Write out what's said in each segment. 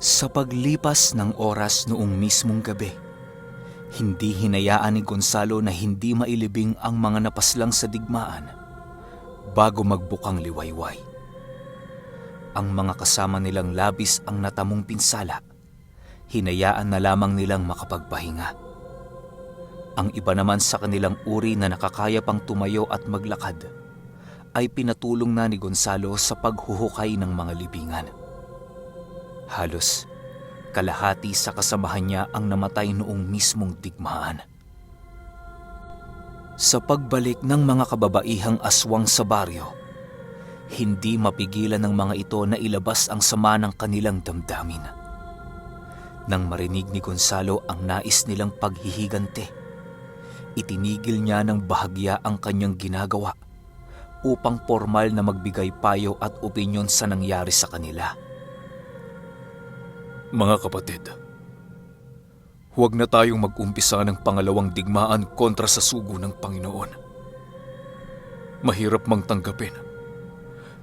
Sa paglipas ng oras noong mismong gabi, hindi hinayaan ni Gonzalo na hindi mailibing ang mga napaslang sa digmaan bago magbukang liwayway. Ang mga kasama nilang labis ang natamong pinsala, hinayaan na lamang nilang makapagpahinga. Ang iba naman sa kanilang uri na nakakaya pang tumayo at maglakad ay pinatulong na ni Gonzalo sa paghuhukay ng mga libingan. Halos kalahati sa kasamahan niya ang namatay noong mismong digmaan. Sa pagbalik ng mga kababaihang aswang sa baryo, hindi mapigilan ng mga ito na ilabas ang sama ng kanilang damdamin. Nang marinig ni Gonzalo ang nais nilang paghihigante, itinigil niya ng bahagya ang kanyang ginagawa upang formal na magbigay payo at opinyon sa nangyari sa kanila. Mga kapatid, huwag na tayong mag-umpisa ng pangalawang digmaan kontra sa sugo ng Panginoon. Mahirap mang tanggapin.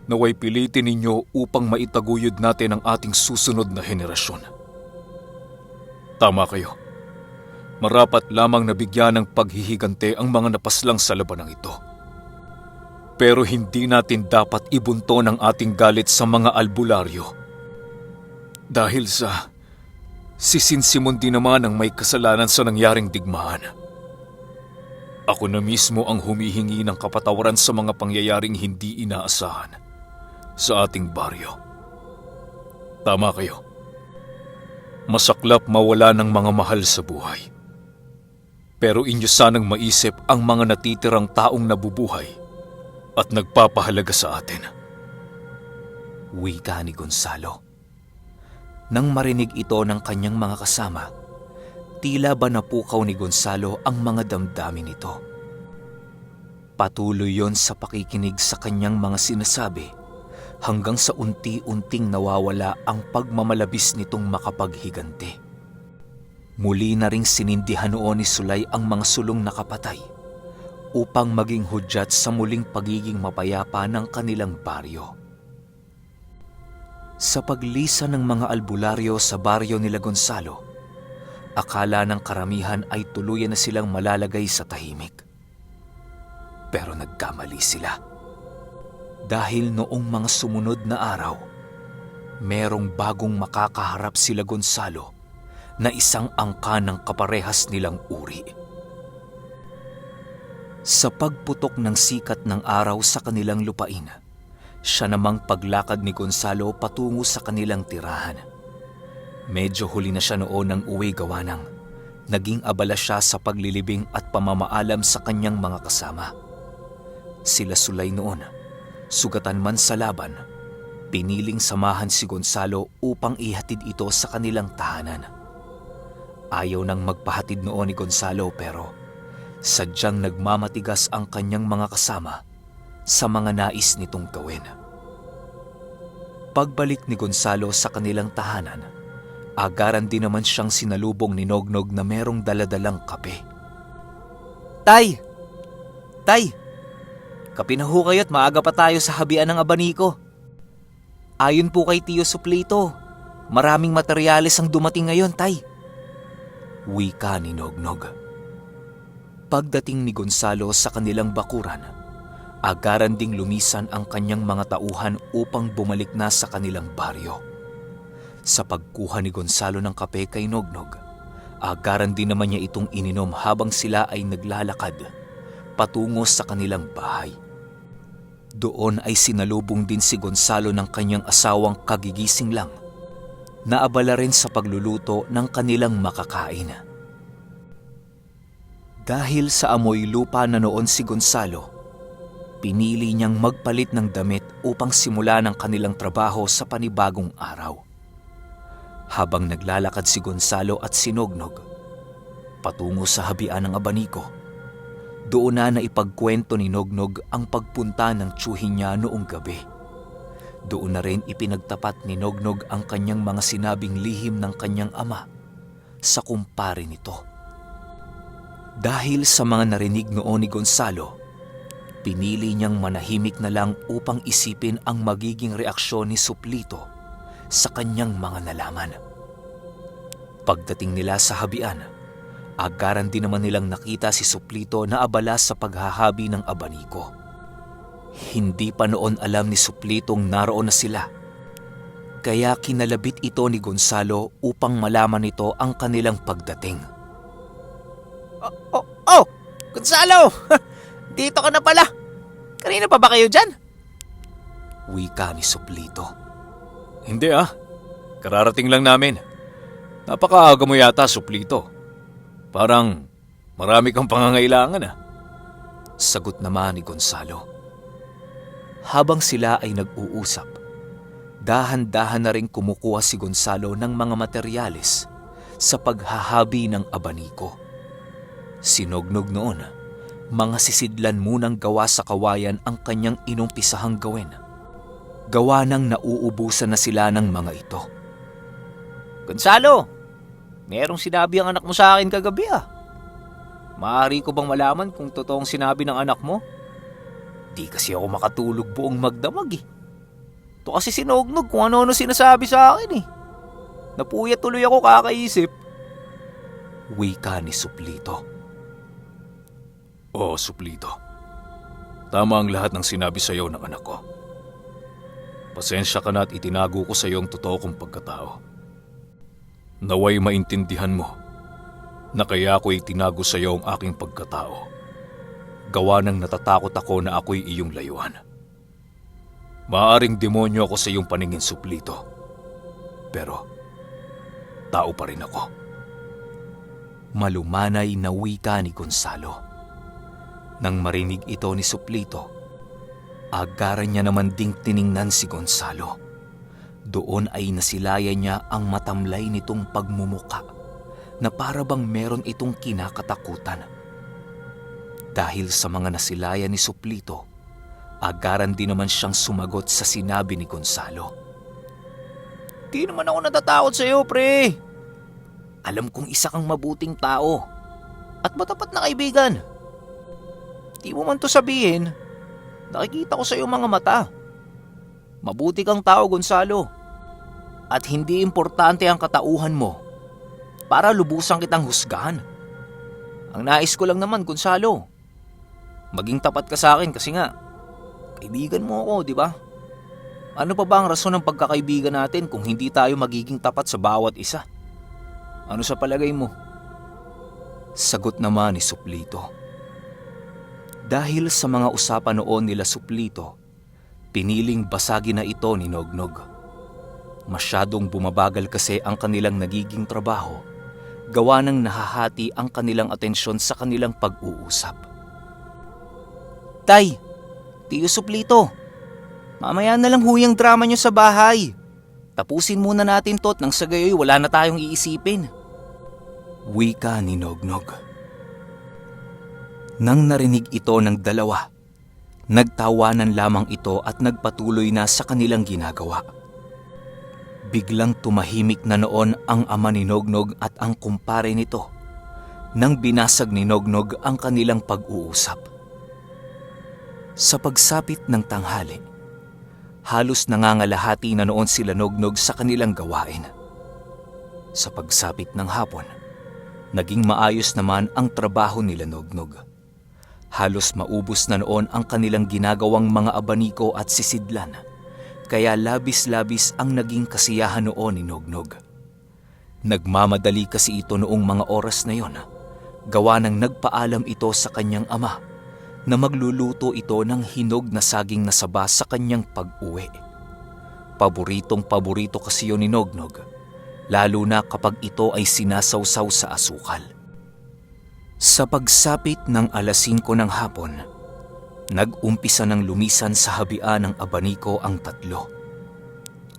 Naway pilitin ninyo upang maitaguyod natin ang ating susunod na henerasyon. Tama kayo. Marapat lamang nabigyan ng paghihigante ang mga napaslang sa labanang ito. Pero hindi natin dapat ibunto ng ating galit sa mga albularyo. Dahil si Sinsimon din naman ang may kasalanan sa nangyaring digmaan. Ako na mismo ang humihingi ng kapatawaran sa mga pangyayaring hindi inaasahan sa ating baryo. Tama kayo. Masaklap mawala ng mga mahal sa buhay. Pero inyo sanang maisip ang mga natitirang taong nabubuhay at nagpapahalaga sa atin. Wika ni Gonzalo. Nang marinig ito ng kanyang mga kasama, tila ba napukaw ni Gonzalo ang mga damdamin nito. Patuloy yon sa pakikinig sa kanyang mga sinasabi hanggang sa unti-unting nawawala ang pagmamalabis nitong makapaghigante. Muli na ring sinindihan noon ni Sulay ang mga sulong nakapatay upang maging hudyat sa muling pagiging mapayapa ng kanilang baryo. Sa paglisan ng mga albularyo sa baryo nila Gonzalo, akala ng karamihan ay tuluyan na silang malalagay sa tahimik. Pero nagkamali sila. Dahil noong mga sumunod na araw, merong bagong makakaharap sila Gonzalo na isang angka ng kaparehas nilang uri. Sa pagputok ng sikat ng araw sa kanilang lupain, siya namang paglakad ni Gonzalo patungo sa kanilang tirahan. Medyo huli na siya noon ng uwi gawa ng naging abala siya sa paglilibing at pamamaalam sa kanyang mga kasama. Sila Sulay noon, sugatan man sa laban, piniling samahan si Gonzalo upang ihatid ito sa kanilang tahanan. Ayaw nang magpahatid noon ni Gonzalo pero sadyang nagmamatigas ang kanyang mga kasama sa mga nais nitong gawin. Pagbalik ni Gonzalo sa kanilang tahanan, agaran din naman siyang sinalubong ni Nognog na merong daladalang kape. Tay! Tay! Kape na ho kayo at maaga pa tayo sa habian ng abaniko. Ayon po kay Tio Suplito, maraming materyales ang dumating ngayon, Tay. Wika ni Nognog. Pagdating ni Gonzalo sa kanilang bakuran, agaran ding lumisan ang kanyang mga tauhan upang bumalik na sa kanilang baryo. Sa pagkuha ni Gonzalo ng kape kay Nognog, agaran din naman niya itong ininom habang sila ay naglalakad patungo sa kanilang bahay. Doon ay sinalubong din si Gonzalo ng kanyang asawang kagigising lang, naabala rin sa pagluluto ng kanilang makakain. Dahil sa amoy lupa na noon si Gonzalo, pinili niyang magpalit ng damit upang simula ng kanilang trabaho sa panibagong araw. Habang naglalakad si Gonzalo at si Nognog patungo sa habian ng abaniko, doon na naipagkwento ni Nognog ang pagpunta ng tiyuhin niya noong gabi. Doon na rin ipinagtapat ni Nognog ang kanyang mga sinabing lihim ng kanyang ama sa kumpare nito. Dahil sa mga narinig noon ni Gonzalo, pinili niyang manahimik na lang upang isipin ang magiging reaksyon ni Suplito sa kanyang mga nalaman. Pagdating nila sa habian, agaran din naman nilang nakita si Suplito na abala sa paghahabi ng abaniko. Hindi pa noon alam ni Suplitong naroon na sila. Kaya kinalabit ito ni Gonzalo upang malaman nito ang kanilang pagdating. Oh! Gonzalo! Dito ka na pala! Kanina pa ba kayo dyan? Wika ni Suplito. Hindi kararating lang namin. Napakaaga mo yata, Suplito. Parang marami kang pangangailangan Sagot naman ni Gonzalo. Habang sila ay nag-uusap, dahan-dahan na rin kumukuha si Gonzalo ng mga materyales sa paghahabi ng abaniko. Sinognog noon, mga sisidlan munang gawa sa kawayan ang kanyang inumpisahang gawin. Gawa nang nauubusan na sila ng mga ito. Gonzalo! Merong sinabi ang anak mo sa akin kagabi Maaari ko bang malaman kung totoong sinabi ng anak mo? Di kasi ako makatulog buong magdamag Ito kasi sinognog kung ano-ano sinasabi sa akin Napuyat tuloy ako kakaisip. Wika ni Suplito. Oo, Suplito. Tama ang lahat ng sinabi sa iyo ng anak ko. Pasensya ka na at itinago ko sa iyo ang totoo kong pagkatao. Naway maintindihan mo na kaya ako'y tinago sa iyo ang aking pagkatao. Gawa ng natatakot ako na ako'y iyong layuan. Maaring demonyo ako sa iyong paningin, Suplito. Pero tao pa rin ako. Malumanay na wika ni Gonzalo. Nang marinig ito ni Suplito, agaran niya naman ding tiningnan si Gonzalo. Doon ay nasilayan niya ang matamlay nitong pagmumuka na para bang meron itong kinakatakutan. Dahil sa mga nasilayan ni Suplito, agaran din naman siyang sumagot sa sinabi ni Gonzalo. Di naman ako natatakot sa iyo, pre. Alam kong isa kang mabuting tao at matapat na kaibigan. Di mo man to sabihin, nakikita ko sa iyo mga mata. Mabuti kang tao, Gonzalo. At hindi importante ang katauhan mo para lubusang kitang husgahan. Ang nais ko lang naman, Gonzalo, maging tapat ka sa akin kasi nga, kaibigan mo ako, di ba? Ano pa ba ang rason ng pagkakaibigan natin kung hindi tayo magiging tapat sa bawat isa? Ano sa palagay mo? Sagot naman ni Suplito. Dahil sa mga usapan noon nila Suplito, piniling basagin na ito ni Nognog. Masyadong bumabagal kasi ang kanilang nagiging trabaho, gawa ng nahahati ang kanilang atensyon sa kanilang pag-uusap. Tay, Tiyo Suplito, mamaya na lang huyang drama nyo sa bahay. Tapusin muna natin to nang sa gayoy wala na tayong iisipin. Wika ni Nognog. Nang narinig ito ng dalawa, nagtawanan lamang ito at nagpatuloy na sa kanilang ginagawa. Biglang tumahimik na noon ang ama ni Nognog at ang kumpare nito nang binasag ni Nognog ang kanilang pag-uusap. Sa pagsapit ng tanghali, halos nangangalahati na noon sila Nognog sa kanilang gawain. Sa pagsapit ng hapon, naging maayos naman ang trabaho nila Nognog. Halos maubos na noon ang kanilang ginagawang mga abaniko at sisidlan. Kaya labis-labis ang naging kasiyahan noon ni Nognog. Nagmamadali kasi ito noong mga oras na yon, gawa ng nagpaalam ito sa kanyang ama na magluluto ito ng hinog na saging na saba sa kanyang pag-uwi. Paboritong-paborito kasi yun ni Nognog, lalo na kapag ito ay sinasawsaw sa asukal. Sa pagsapit ng 5:00 ng hapon, nag-umpisa ng lumisan sa habian ng abaniko ang tatlo.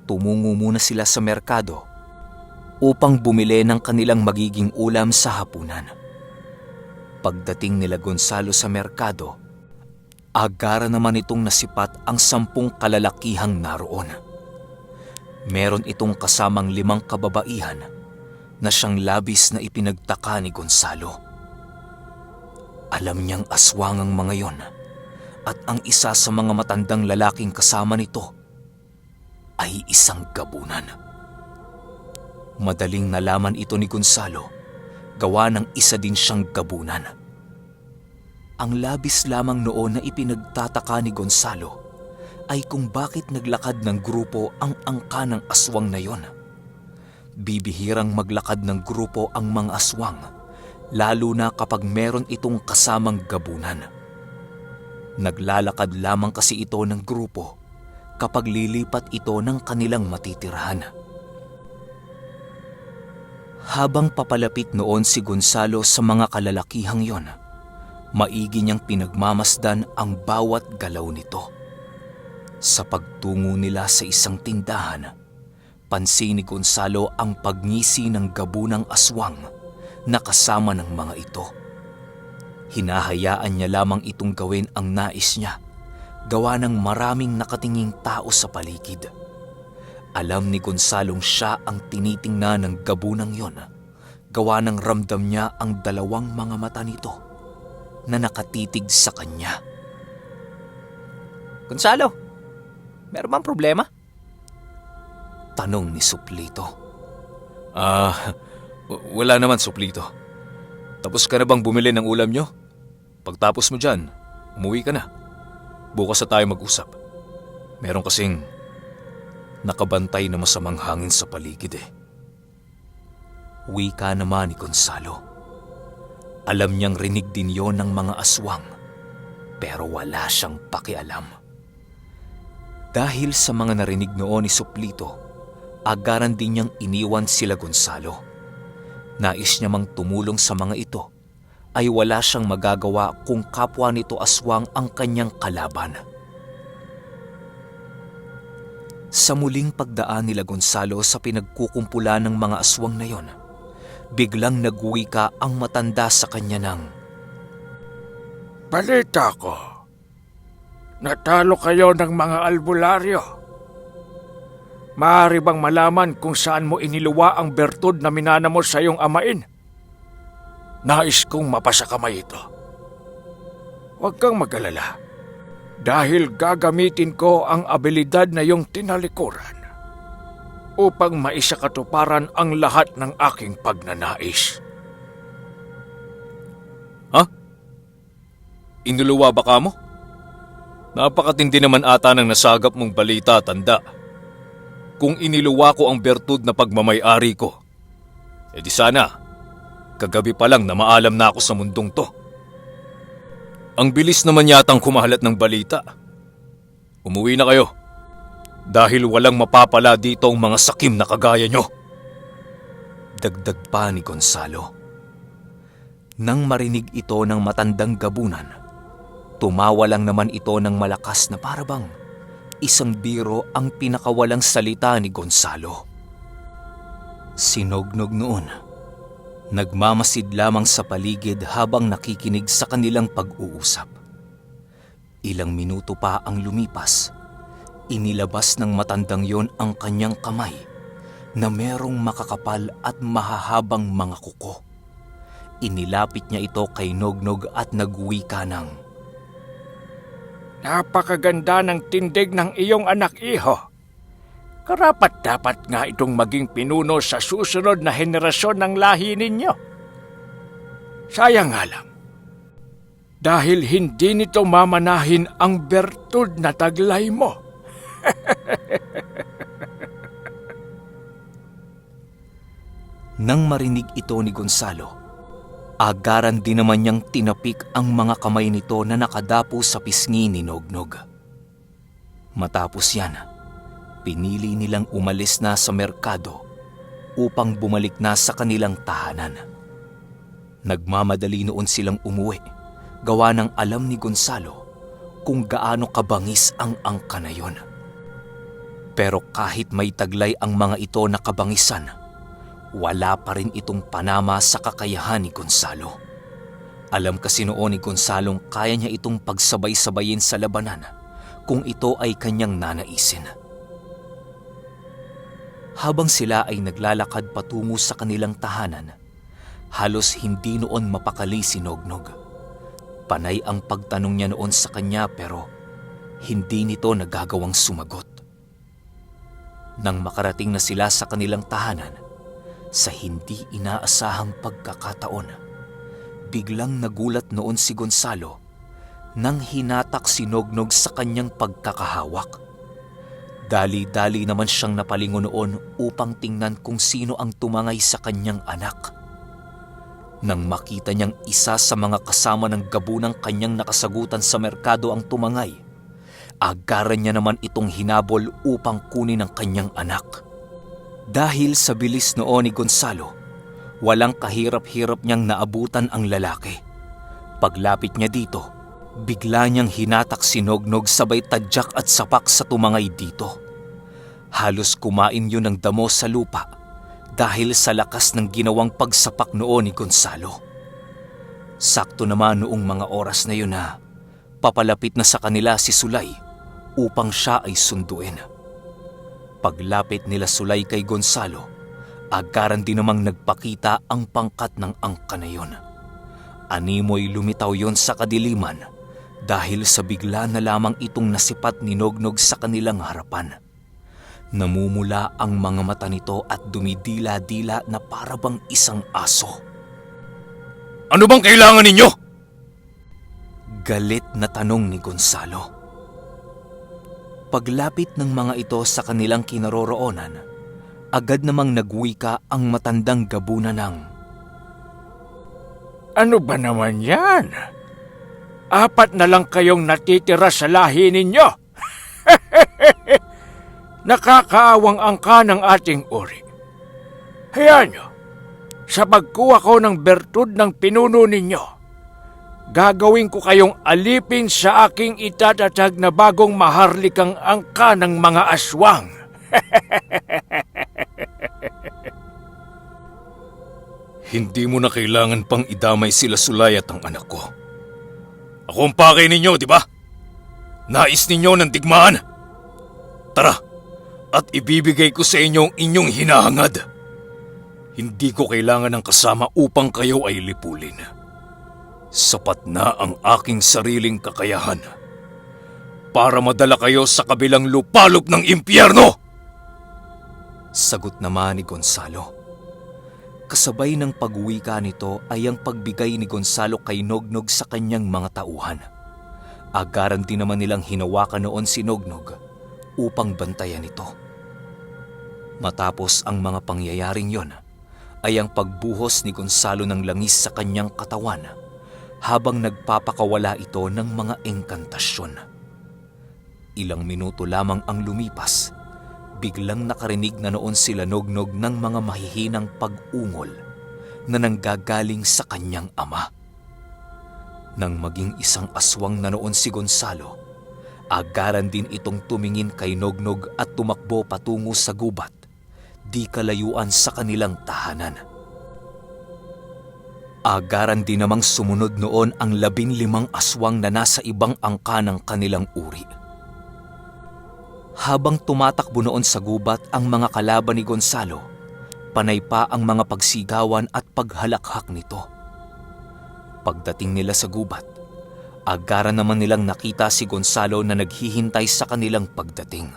Tumungo muna sila sa merkado upang bumili ng kanilang magiging ulam sa hapunan. Pagdating nila Gonzalo sa merkado, agara naman itong nasipat ang 10 kalalakihang naroon. Meron itong kasamang 5 kababaihan na siyang labis na ipinagtaka ni Gonzalo. Alam niyang aswang ang mga yon at ang isa sa mga matandang lalaking kasama nito ay isang gabunan. Madaling nalaman ito ni Gonzalo, gawa ng isa din siyang gabunan. Ang labis lamang noon na ipinagtataka ni Gonzalo ay kung bakit naglakad ng grupo ang angka ng aswang na yon. Bibihirang maglakad ng grupo ang mga aswang, lalo na kapag meron itong kasamang gabunan. Naglalakad lamang kasi ito ng grupo kapag lilipat ito ng kanilang matitirahan. Habang papalapit noon si Gonzalo sa mga kalalakihang yon, maigi niyang pinagmamasdan ang bawat galaw nito. Sa pagtungo nila sa isang tindahan, pansin ni Gonzalo ang pagngisi ng gabunang aswang na kasama ng mga ito. Hinahayaan niya lamang itong gawin ang nais niya, gawa ng maraming nakatinging tao sa paligid. Alam ni Gonzalong siya ang tinitingnan ng gabunang yon, gawa ng ramdam niya ang dalawang mga mata nito na nakatitig sa kanya. Gonzalo, meron bang problema? Tanong ni Suplito. Wala naman, Suplito. Tapos ka na bang bumili ng ulam nyo? Pagtapos mo dyan, umuwi ka na. Bukas na tayo mag-usap. Meron kasing nakabantay na masamang hangin sa paligid eh. Wika naman ni Gonzalo. Alam niyang rinig din yon ng mga aswang, pero wala siyang pakialam. Dahil sa mga narinig noon ni Suplito, agaran din niyang iniwan sila Gonzalo. Nais niya mang tumulong sa mga ito, ay wala siyang magagawa kung kapwa nito aswang ang kanyang kalaban. Sa muling pagdaan nila Gonzalo sa pinagkukumpulan ng mga aswang na yon, biglang nagwika ang matanda sa kanya ng, "Balita ko, natalo kayo ng mga albularyo. Maaari bang malaman kung saan mo iniluwa ang bertud na minana mo sa iyong amain? Nais kong mapasa kamay ito. Huwag kang mag-alala, dahil gagamitin ko ang abilidad na iyong tinalikuran upang maisakatuparan ang lahat ng aking pagnanais." Ha? Inuluwa ba ka mo? Napakatindi naman ata ng nasagap mong balita, tanda. Kung iniluwa ko ang bertud na pagmamay-ari ko, edi sana, kagabi pa lang na maalam na ako sa mundong to. Ang bilis naman yatang kumalat ng balita. Umuwi na kayo. Dahil walang mapapala dito ang mga sakim na kagaya nyo. Dagdag pa ni Gonzalo. Nang marinig ito ng matandang gabunan, tumawa lang naman ito ng malakas na parabang isang biro ang pinakawalang salita ni Gonzalo. Sinognog noon. Nagmamasid lamang sa paligid habang nakikinig sa kanilang pag-uusap. Ilang minuto pa ang lumipas. Inilabas ng matandang yon ang kanyang kamay na merong makakapal at mahahabang mga kuko. Inilapit niya ito kay Nognog at nagwika ng, "Napakaganda ng tindig ng iyong anak, iho. Karapat-dapat nga itong maging pinuno sa susunod na henerasyon ng lahi ninyo. Sayang nga lang, dahil hindi nito mamanahin ang bertud na taglay mo." Nang marinig ito ni Gonzalo, agaran din naman niyang tinapik ang mga kamay nito na nakadapo sa pisngi ni Nognog. Matapos yan, pinili nilang umalis na sa merkado upang bumalik na sa kanilang tahanan. Nagmamadali noon silang umuwi, gawa ng alam ni Gonzalo kung gaano kabangis ang angka na yon. Pero kahit may taglay ang mga ito na kabangisan, wala pa rin itong panama sa kakayahan ni Gonzalo. Alam kasi noon ni Gonzalong kaya niya itong pagsabay-sabayin sa labanan kung ito ay kanyang nanaisin. Habang sila ay naglalakad patungo sa kanilang tahanan, halos hindi noon mapakali si Nognog. Panay ang pagtanong niya noon sa kanya pero hindi nito nagagawang sumagot. Nang makarating na sila sa kanilang tahanan, Sa hindi inaasahang pagkakataon, biglang nagulat noon si Gonzalo nang hinatak si Nognog sa kanyang pagkakahawak. Dali-dali naman siyang napalingon noon upang tingnan kung sino ang tumangay sa kanyang anak. Nang makita niyang isa sa mga kasama ng gabunang kanyang nakasagutan sa merkado ang tumangay, agaran niya naman itong hinabol upang kunin ang kanyang anak. Dahil sa bilis noon ni Gonzalo, walang kahirap-hirap niyang naabutan ang lalaki. Paglapit niya dito, bigla niyang hinatak si Nognog sabay tadyak at sapak sa tumangay dito. Halos kumain yun ng damo sa lupa dahil sa lakas ng ginawang pagsapak noon ni Gonzalo. Sakto naman noong mga oras na yun na papalapit na sa kanila si Sulay upang siya ay sunduin. Paglapit nila Sulay kay Gonzalo, agaran din namang nagpakita ang pangkat ng angka na yun. Animoy lumitaw yon sa kadiliman dahil sa bigla na lamang itong nasipat ni Nognog sa kanilang harapan. Namumula ang mga mata nito at dumidila-dila na parabang isang aso. Ano bang kailangan ninyo? Galit na tanong ni Gonzalo. Paglapit ng mga ito sa kanilang kinaroroonan, agad namang nagwika ang matandang gabuna ng, Ano ba naman yan? 4 na lang kayong natitira sa lahi ninyo. Nakakaawang angka ng ating uri. Hayaan nyo, sa pagkuha ko ng bertud ng pinuno ninyo, gagawin ko kayong alipin sa aking itatatag na bagong maharlikang angka ng mga aswang. Hindi mo na kailangan pang idamay sila Sulay at ang anak ko. Ako ang pakay ninyo, di ba? Nais ninyo ng digmaan? Tara, at ibibigay ko sa inyo ang inyong hinahangad. Hindi ko kailangan ng kasama upang kayo ay lipulin. Sapat na ang aking sariling kakayahan para madala kayo sa kabilang lupalop ng impyerno. sagot naman ni Gonzalo. Kasabay ng pag-uwika nito ay ang pagbigay ni Gonzalo kay Nognog sa kanyang mga tauhan. Agaran din naman nilang hinawakan noon si Nognog upang bantayan ito. Matapos ang mga pangyayaring yon, ay ang pagbuhos ni Gonzalo ng langis sa kanyang katawan habang nagpapakawala ito ng mga engkantasyon. Ilang minuto lamang ang lumipas, biglang nakarinig na noon sila Nognog ng mga mahihinang pag-ungol na nanggagaling sa kanyang ama. Nang maging isang aswang na noon si Gonzalo, agaran din itong tumingin kay Nognog at tumakbo patungo sa gubat, di kalayuan sa kanilang tahanan. Agaran din namang sumunod noon ang 15 aswang na nasa ibang angka ng kanilang uri. Habang tumatakbo noon sa gubat ang mga kalaban ni Gonzalo, panay pa ang mga pagsigawan at paghalakhak nito. Pagdating nila sa gubat, agaran naman nilang nakita si Gonzalo na naghihintay sa kanilang pagdating.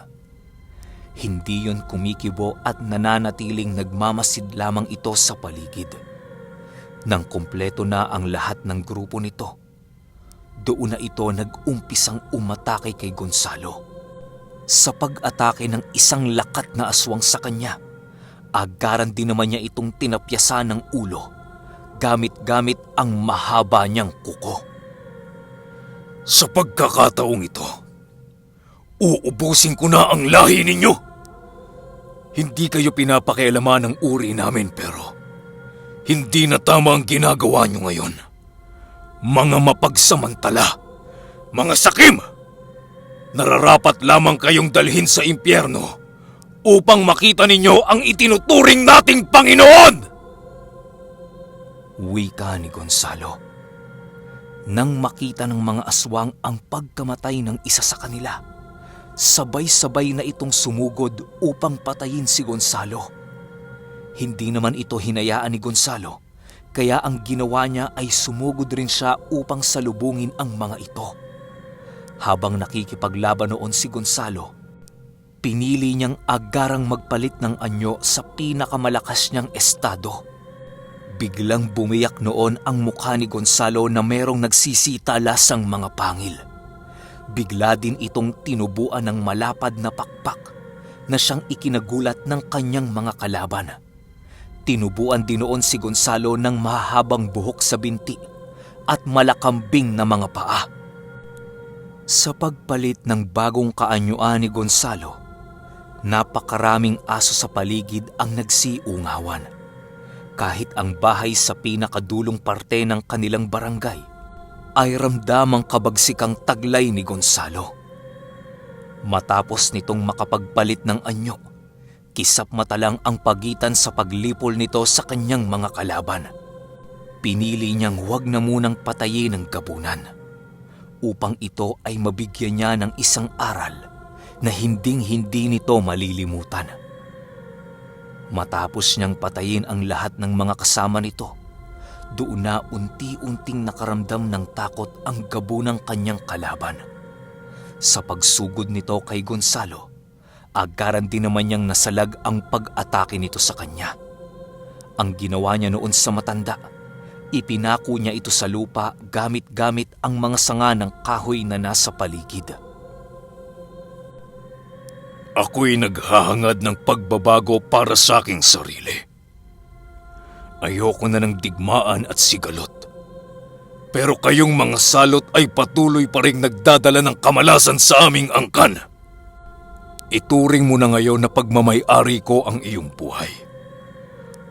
Hindi yon kumikibo at nananatiling nagmamasid lamang ito sa paligid. Nang kumpleto na ang lahat ng grupo nito, doon na ito nag-umpisang umatake kay Gonzalo. Sa pag-atake ng isang lakat na aswang sa kanya, agaran din naman niya itong tinapyasan ng ulo, gamit-gamit ang mahaba niyang kuko. Sa pagkakataong ito, uubusin ko na ang lahi ninyo. Hindi kayo pinapakialaman ng uri namin pero hindi na tama ang ginagawa nyo ngayon. Mga mapagsamantala, mga sakim! Nararapat lamang kayong dalhin sa impyerno upang makita ninyo ang itinuturing nating Panginoon! Wika ni Gonzalo. Nang makita ng mga aswang ang pagkamatay ng isa sa kanila, sabay-sabay na itong sumugod upang patayin si Gonzalo. Hindi naman ito hinayaan ni Gonzalo, kaya ang ginawa niya ay sumugod rin siya upang salubungin ang mga ito. Habang nakikipaglaban noon si Gonzalo, pinili niyang agarang magpalit ng anyo sa pinakamalakas niyang estado. Biglang bumiyak noon ang mukha ni Gonzalo na merong nagsisitalasang mga pangil. Bigla din itong tinubuan ng malapad na pakpak na siyang ikinagulat ng kanyang mga kalaban. Tinubuan din noon si Gonzalo ng mahabang buhok sa binti at malakambing na mga paa. Sa pagpalit ng bagong kaanyuan ni Gonzalo, napakaraming aso sa paligid ang nagsiungawan. Kahit ang bahay sa pinakadulong parte ng kanilang barangay ay ramdamang kabagsikang taglay ni Gonzalo. Matapos nitong makapagpalit ng anyo, kisap mata lang ang pagitan sa paglipol nito sa kanyang mga kalaban. Pinili niyang huwag na munang patayin ang gabunan upang ito ay mabigyan niya ng isang aral na hinding-hindi nito malilimutan. Matapos niyang patayin ang lahat ng mga kasama nito, doon na unti-unting nakaramdam ng takot ang gabunang kanyang kalaban. Sa pagsugod nito kay Gonzalo, agaran din naman niyang nasalag ang pag-atake nito sa kanya. Ang ginawa niya noon sa matanda, ipinako niya ito sa lupa gamit-gamit ang mga sanga ng kahoy na nasa paligid. Ako'y naghahangad ng pagbabago para sa aking sarili. Ayoko na ng digmaan at sigalot. Pero kayong mga salot ay patuloy pa ring nagdadala ng kamalasan sa aming angkan. Ituring mo na ngayon na pagmamay-ari ko ang iyong buhay.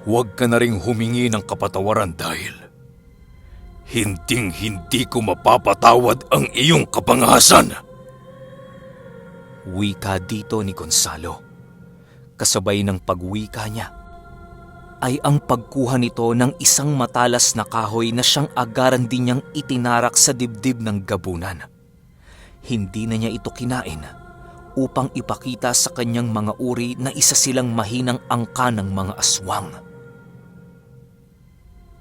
Huwag ka na ring humingi ng kapatawaran dahil hinding-hindi ko mapapatawad ang iyong kapangahasan. Wika dito ni Gonzalo. Kasabay ng pagwika niya ay ang pagkuha nito ng isang matalas na kahoy na siyang agaran din niyang itinarak sa dibdib ng gabunan. Hindi na niya ito kinain upang ipakita sa kanyang mga uri na isa silang mahinang angka ng mga aswang.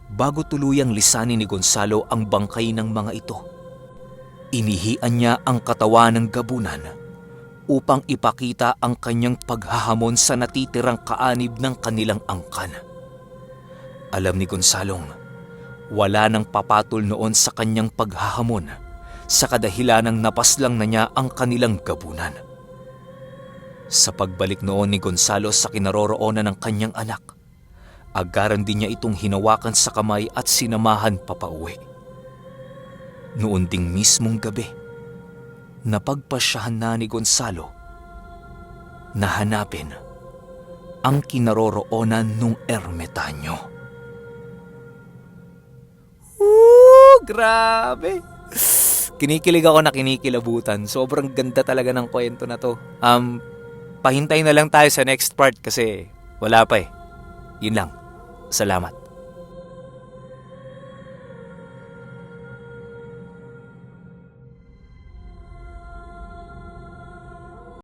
Bago tuluyang lisanin ni Gonzalo ang bangkay ng mga ito, inihian niya ang katawan ng gabunan upang ipakita ang kanyang paghahamon sa natitirang kaanib ng kanilang angkan. Alam ni Gonzalong, wala nang papatol noon sa kanyang paghahamon sa kadahilanang napaslang na niya ang kanilang gabunan. Sa pagbalik noon ni Gonzalo sa kinaroroonan ng kanyang anak, agaran din niya itong hinawakan sa kamay at sinamahan papauwi. Noon ding mismong gabi, napagpasyahan na ni Gonzalo na hanapin ang kinaroroonan nung ermitanyo. Grabe! Kinikilig ako na kinikilabutan. Sobrang ganda talaga ng kwento na to. Pahintay na lang tayo sa next part kasi wala pa eh. Yun lang. Salamat.